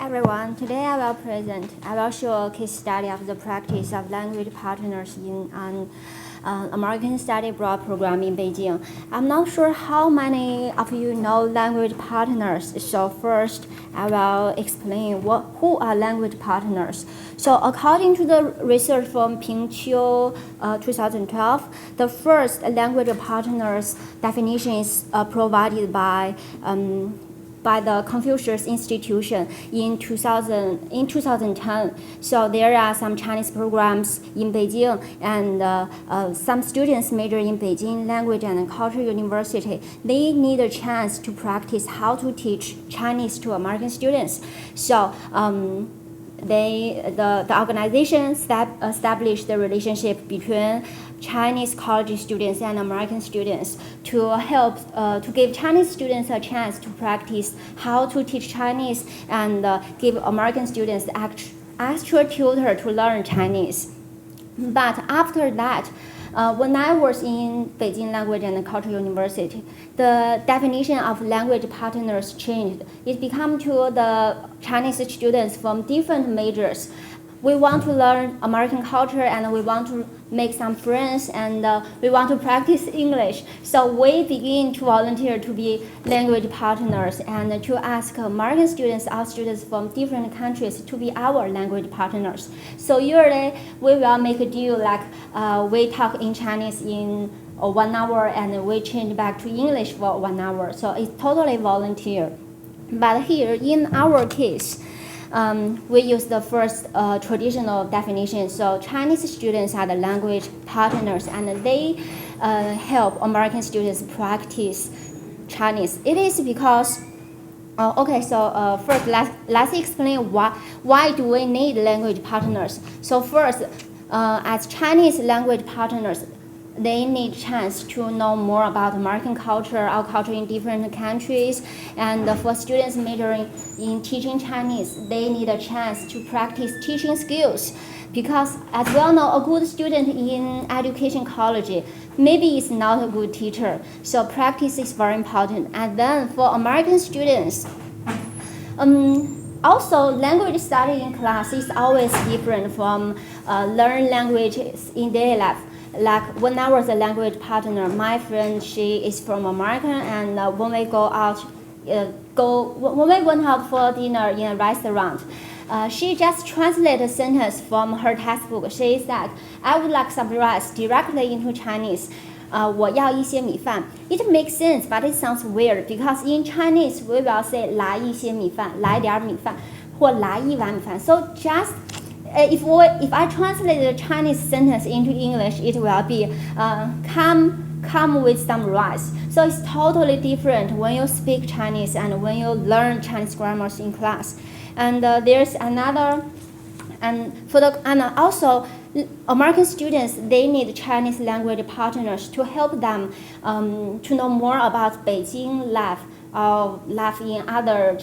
everyone. Today I will show a case study of the practice of language partners in an American Study Abroad program in Beijing. I'm not sure how many of you know language partners, so first I will explain who are language partners. So according to the research from Qiuyu 2012, the first language partners definition is provided by the Confucius Institution in 2010. So there are some Chinese programs in Beijing, and some students major in Beijing Language and Culture University. They need a chance to practice how to teach Chinese to American students. So the organization established the relationship between Chinese college students and American students to help to give Chinese students a chance to practice how to teach Chinese and give American students extra tutor to learn Chinese. But after that, when I was in Beijing Language and Culture University, the definition of language partners changed. It became to the Chinese students from different majors. We want to learn American culture and we want to make some friends and we want to practice English. So we begin to volunteer to be language partners and to ask American students, our students from different countries to be our language partners. So usually we will make a deal like we talk in Chinese in 1 hour and we change back to English for 1 hour. So it's totally volunteer. But here in our case, we use the first traditional definition. So Chinese students are the language partners and they help American students practice Chinese. It is because, first let's explain why do we need language partners. So first, as Chinese language partners, they need chance to know more about American culture, our culture in different countries. And for students majoring in teaching Chinese, they need a chance to practice teaching skills. Because as we all know, a good student in education college maybe is not a good teacher. So practice is very important. And then for American students, also, language study in class is always different from learn languages in daily life. Like when I was a language partner, my friend, she is from America, and when we when we went out for dinner in a restaurant, she just translated a sentence from her textbook. She said, "I would like some rice," directly into Chinese. 我要一些米饭. It makes sense, but it sounds weird because in Chinese we will say 来一些米饭, 来点米饭, 或来一碗米饭. So just if I translate the Chinese sentence into English, it will be come with some rice. So it's totally different when you speak Chinese and when you learn Chinese grammars in class. And there's another, and also American students, they need Chinese language partners to help them to know more about Beijing life in other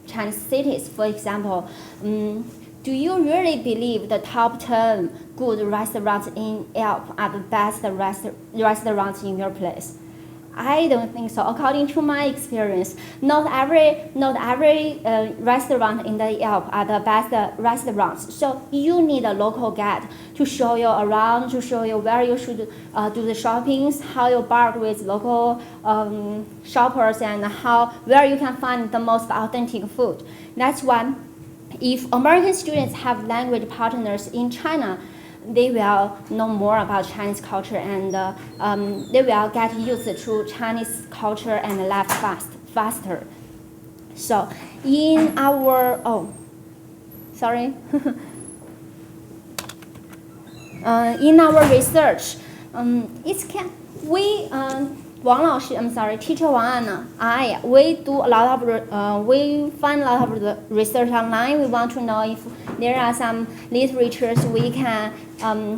Chinese cities. For example, do you really believe the top 10 good restaurants in Yelp are the best restaurants in your place? I don't think so. According to my experience, not every restaurant in the Yelp are the best restaurants. So you need a local guide to show you around, to show you where you should do the shoppings, how you bargain with local shoppers, and where you can find the most authentic food. That's why, if American students have language partners in China, they will know more about Chinese culture and they will get used to Chinese culture and life faster. So in our in our research, Teacher Wang and I, we find a lot of research online. We want to know if there are some literatures we can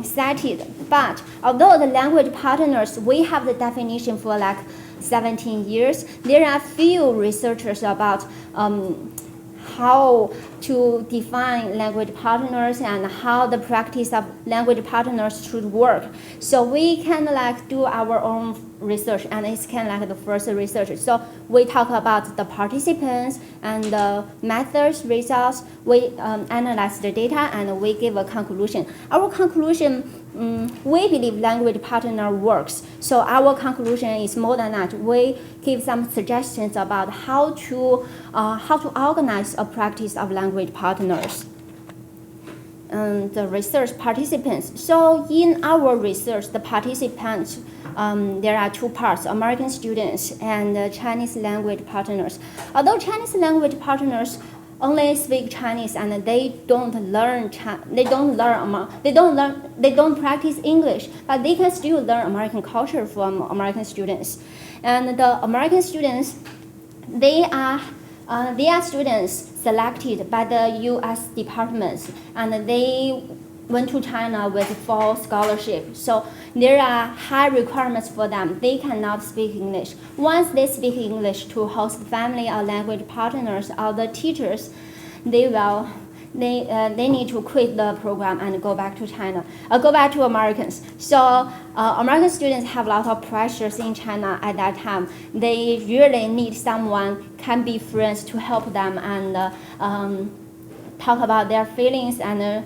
cite it. But although the language partners, we have the definition for like 17 years, there are few researchers about how to define language partners and how the practice of language partners should work. So we can like do our own research, and it's kind of like the first research. So we talk about the participants and the methods, results. We analyze the data and we give a conclusion. Our conclusion, we believe language partner works. So our conclusion is more than that. We give some suggestions about how to organize a practice of language partners. The research participants. So in our research, the participants, there are two parts: American students and Chinese language partners. Although Chinese language partners only speak Chinese and they don't practice English, but they can still learn American culture from American students. And the American students, they are students selected by the U.S. departments, and they went to China with full scholarship. So there are high requirements for them. They cannot speak English. Once they speak English to host family or language partners or the teachers, they need to quit the program and go back to China, go back to Americans. So American students have a lot of pressures in China at that time. They really need someone can be friends to help them and talk about their feelings and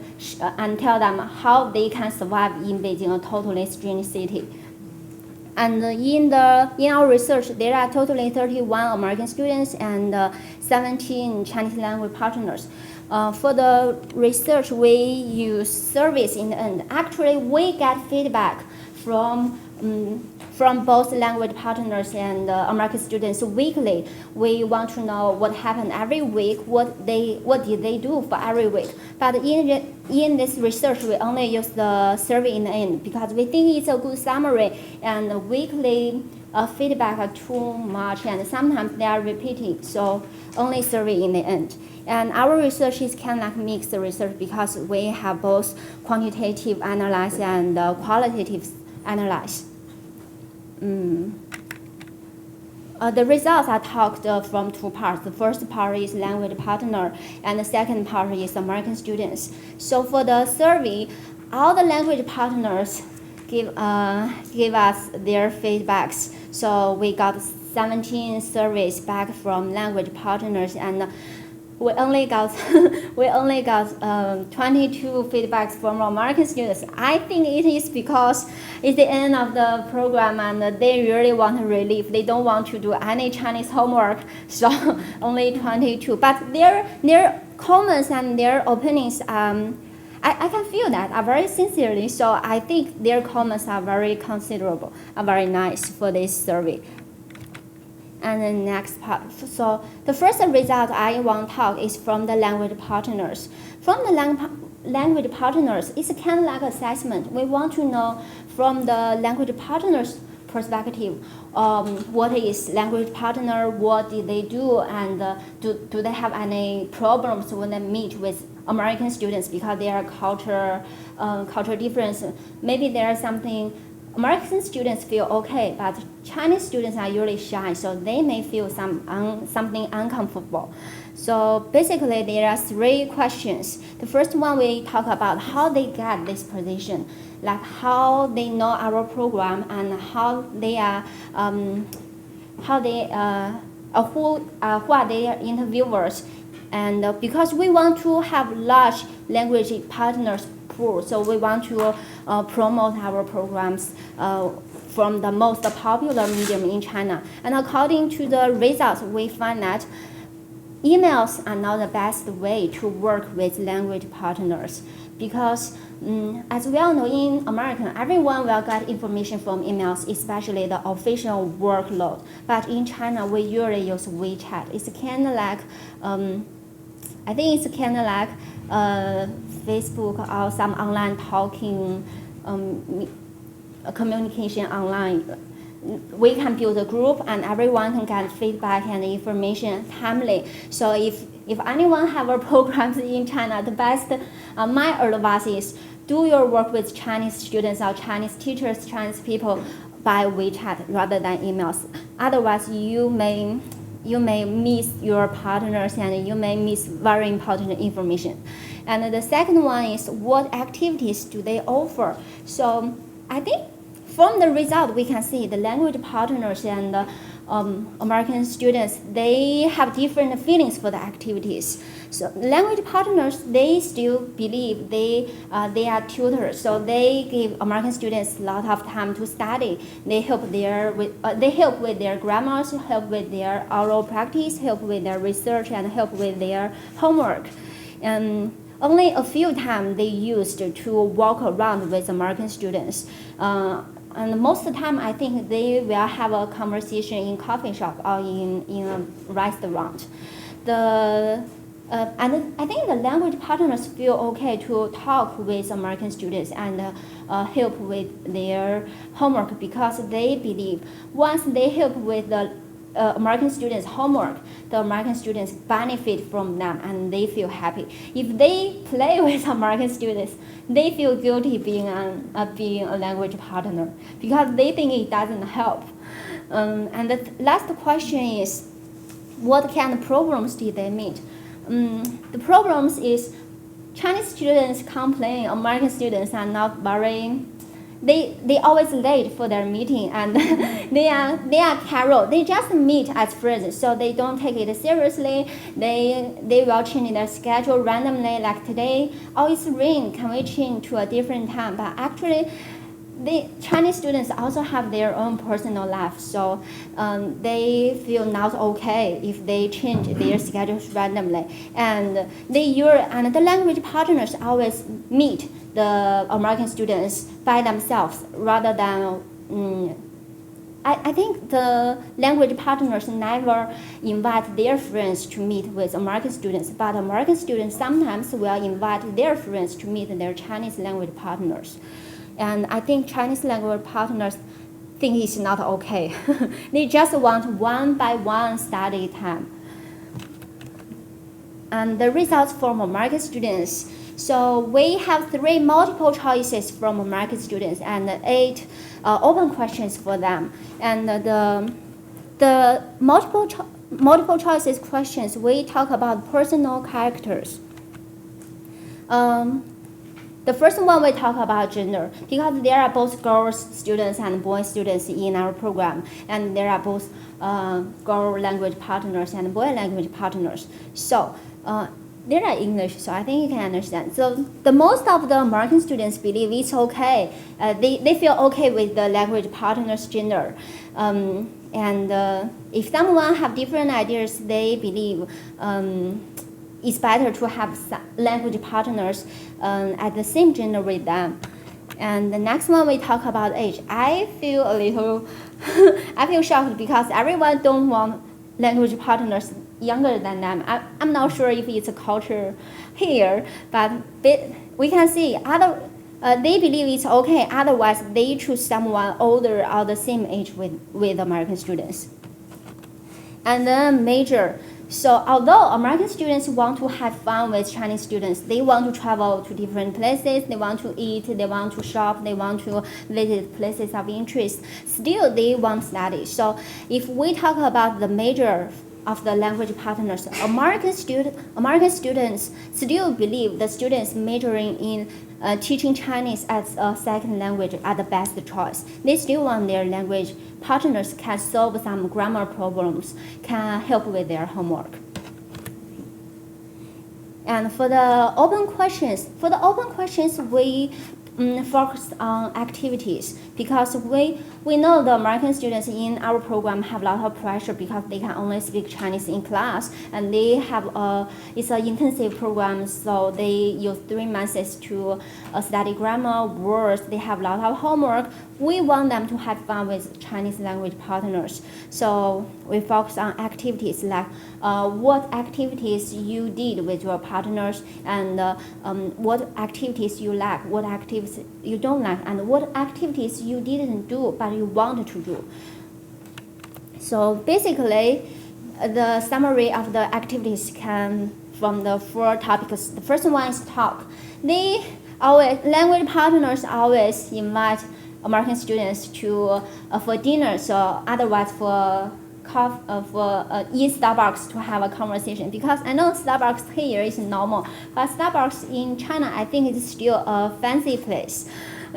tell them how they can survive in Beijing, a totally strange city. And in our research, there are totally 31 American students and 17 Chinese language partners. For the research, we use surveys in the end. Actually, we get feedback from both language partners and American students weekly. We want to know what happened every week, what did they do for every week. But in this research, we only use the survey in the end because we think it's a good summary, and weekly feedback are too much, and sometimes they are repeated, so only survey in the end. And our research is kind of like mixed research because we have both quantitative analysis and qualitative analysis. The results are talked from two parts. The first part is language partner, and the second part is American students. So for the survey, all the language partners give us their feedbacks. So we got 17 surveys back from language partners, and we only got 22 feedbacks from American students. I think it is because it's the end of the program and they really want relief. They don't want to do any Chinese homework, so only 22. But their comments and their opinions, I can feel that are very sincerely. So I think their comments are very considerable, are very nice for this survey. And the next part. So the first result I want to talk is from the language partners. From the language partners, it's kind of like assessment. We want to know from the language partners' perspective, what is language partner, what did they do, and do they have any problems when they meet with American students because they are culture difference. Maybe there is something. American students feel okay, but Chinese students are usually shy, so they may feel something uncomfortable. So basically, there are three questions. The first one, we talk about how they get this position, like how they know our program and who are their interviewers. And because we want to have large language partners pool, so we want to promote our programs from the most popular medium in China. And according to the results, we find that emails are not the best way to work with language partners because as we all know, in America, everyone will get information from emails, especially the official workload. But in China, we usually use WeChat. It's kind of like, I think it's kind of like Facebook or some online talking communication online. We can build a group and everyone can get feedback and information timely. So if anyone have a programs in China, the best, my advice is do your work with Chinese students or Chinese teachers, Chinese people by WeChat rather than emails. Otherwise, you may you may miss your partners and you may miss very important information. And the second one is what activities do they offer? So I think from the result we can see the language partners and American students, they have different feelings for the activities. So language partners, they still believe they are tutors, so they give American students a lot of time to study. They help with their grammars, help with their oral practice, help with their research, and help with their homework. And only a few times they used to walk around with American students. And most of the time, I think they will have a conversation in coffee shop or in a restaurant. And I think the language partners feel okay to talk with American students and help with their homework because they believe once they help with the American students' homework, the American students benefit from them and they feel happy. If they play with American students, they feel guilty being a language partner because they think it doesn't help. And the last question is, what kind of problems did they meet? The problems is Chinese students complain American students are not very. They always late for their meeting and they are careful. They just meet as friends, so they don't take it seriously. They will change their schedule randomly. Like today, oh it's rain, can we change to a different time? But actually, the Chinese students also have their own personal life, so they feel not okay if they change their schedules randomly. And the language partners always meet the American students by themselves rather than. I think the language partners never invite their friends to meet with American students, but American students sometimes will invite their friends to meet their Chinese language partners. And I think Chinese language partners think it's not okay. They just want one-by-one study time. And the results from American students. So we have 3 multiple choices from American students and 8 open questions for them. And the multiple choices questions, we talk about personal characters. The first one we talk about gender because there are both girls students and boys students in our program, and there are both girl language partners and boy language partners. So there are English, so I think you can understand. So the most of the American students believe it's okay. They feel okay with the language partner's gender. If someone have different ideas, they believe it's better to have language partners at the same gender with them. And the next one we talk about age. I feel I feel shocked because everyone don't want language partners younger than them. I'm not sure if it's a culture here, but we can see they believe it's okay. Otherwise, they choose someone older or the same age with American students. And then major. So although American students want to have fun with Chinese students, they want to travel to different places, they want to eat, they want to shop, they want to visit places of interest, still they want study. So if we talk about the major of the language partners, American students still believe the students majoring in teaching Chinese as a second language are the best choice. They still want their language partners can solve some grammar problems, can help with their homework. And for the open questions, we focus on activities because we know the American students in our program have a lot of pressure because they can only speak Chinese in class, and they have it's an intensive program, so they use 3 months to study grammar, words. They have a lot of homework. We want them to have fun with Chinese language partners, so we focus on activities like what activities you did with your partners, and what activities you like, what activities you don't like, and what activities you didn't do but you wanted to do. So basically, the summary of the activities can from the 4 topics. The first one is talk. Language partners always invite American students to for dinner. So otherwise for Starbucks to have a conversation, because I know Starbucks here is normal, but Starbucks in China, I think it's still a fancy place.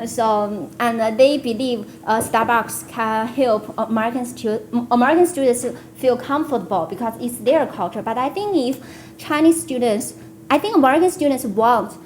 So, and they believe Starbucks can help American students feel comfortable because it's their culture. But I think if Chinese students, I think American students want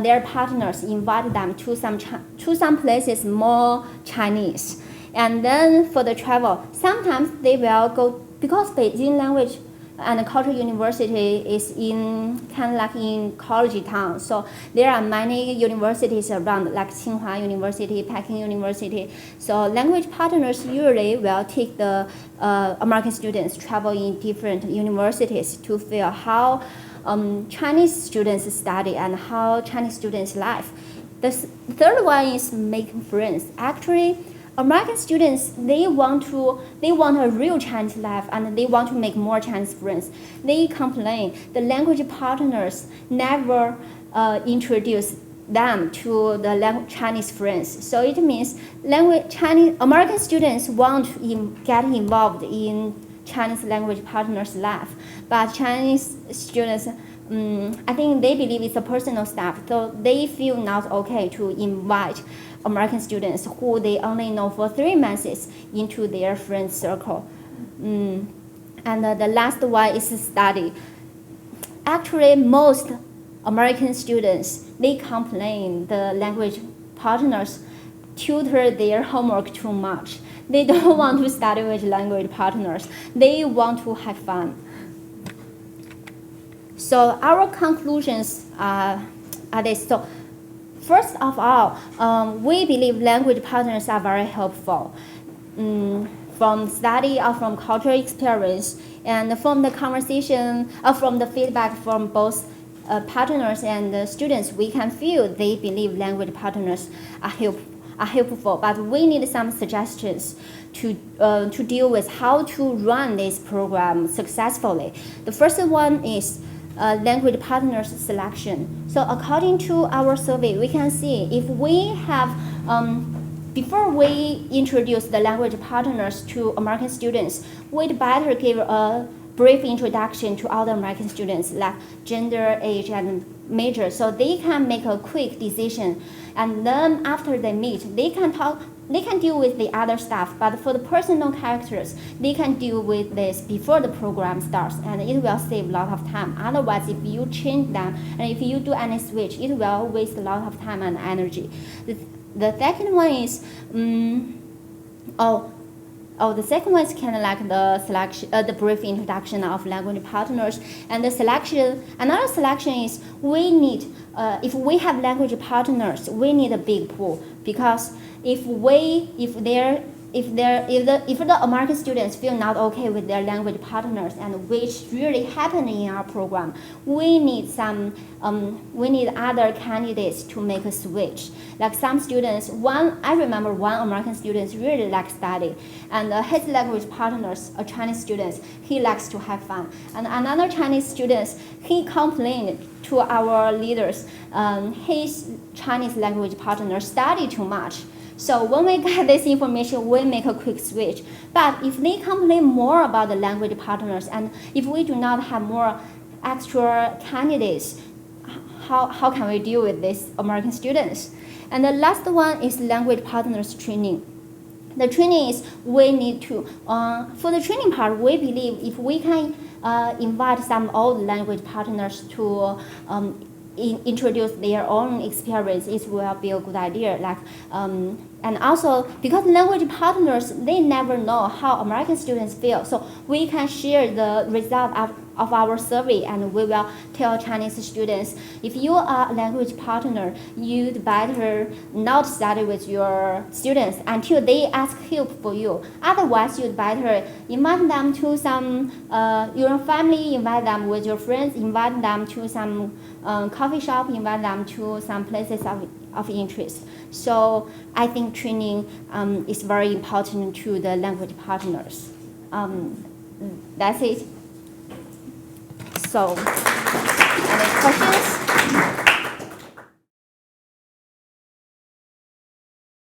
their partners invite them to some places more Chinese. And then for the travel, sometimes they will go, because Beijing Language and Culture University is in kind of like in college town. So there are many universities around, like Yinghua University, Peking University. So language partners usually will take the American students travel in different universities to feel how Chinese students study and how Chinese students live. The third one is making friends. Actually, American students, they want a real Chinese life, and they want to make more Chinese friends. They complain the language partners never introduce them to the Chinese friends. So it means American students want to get involved in Chinese language partners' life, but Chinese students, I think they believe it's a personal stuff, so they feel not okay to invite American students who they only know for 3 months into their friend circle. And the last one is study. Actually, most American students, they complain the language partners tutor their homework too much. They don't want to study with language partners. They want to have fun. So our conclusions are this. So first of all, we believe language partners are very helpful from study or from cultural experience, and from the conversation or from the feedback from both partners and the students, we can feel they believe language partners are helpful. But we need some suggestions to deal with how to run this program successfully. The first one is language partners selection. So according to our survey, we can see if we have, before we introduce the language partners to American students, we'd better give a brief introduction to other American students, like gender, age, and major, so they can make a quick decision. And then after they meet, they can deal with the other stuff, but for the personal characters, they can deal with this before the program starts, and it will save a lot of time. Otherwise, if you change them and if you do any switch, it will waste a lot of time and energy. The second one is, the second one is kind of like the selection, the brief introduction of language partners, and the selection. Another selection is we need, if we have language partners, we need a big pool, because if the American students feel not okay with their language partners, and which really happen in our program, we need other candidates to make a switch. Like some students, I remember one American student really likes study, and his language partners, a Chinese student, he likes to have fun. And another Chinese student, he complained to our leaders, his Chinese language partner study too much. So when we get this information, we make a quick switch. But if they complain more about the language partners, and if we do not have more extra candidates, how can we deal with these American students? And the last one is language partners training. The training is we need to, for the training part, we believe if we can invite some old language partners to introduce their own experience, it will be a good idea. Like, and also because language partners, they never know how American students feel, so we can share the result of our survey, and we will tell Chinese students, if you are a language partner, you'd better not study with your students until they ask help for you. Otherwise, you'd better invite them to some, your family, invite them with your friends, invite them to some coffee shop, invite them to some places of interest. So I think training is very important to the language partners. That's it. So, any questions?